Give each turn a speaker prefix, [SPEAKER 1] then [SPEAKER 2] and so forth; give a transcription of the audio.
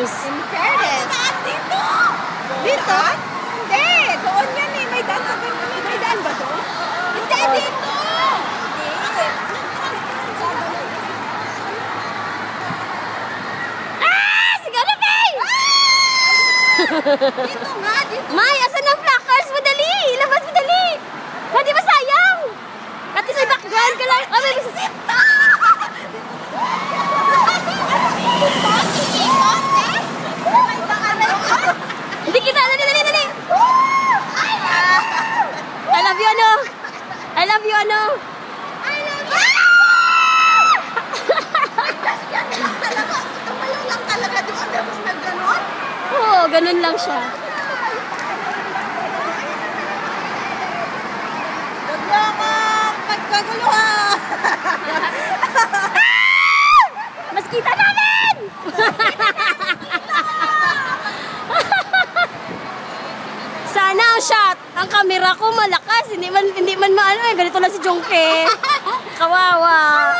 [SPEAKER 1] Sus.
[SPEAKER 2] In fairness. Dito! Dito? Hindi! Doon yan eh. May daan ba? May daan ba doon? Hindi, dito!
[SPEAKER 1] Ah! Sigaw na, Faye!
[SPEAKER 2] Dito nga, dito.
[SPEAKER 1] May, asan ang placards? Madali! Ilabas mo dali! Hindi ba sayang? At sa background ka lang. Oh, may
[SPEAKER 2] Sita!
[SPEAKER 1] Hindi kita. Dali. I love you, ano? I love you, ano?
[SPEAKER 2] I love you! Tumayo lang talaga doon. Tapos nag-ganon.
[SPEAKER 1] Oo, ganun lang siya.
[SPEAKER 2] Huwag mo ako pagkaguluhan!
[SPEAKER 1] Mas kita namin! Sana ang shot, ang camera ko malakas, hindi man maano eh, ganito lang si Jongke. Kawawa.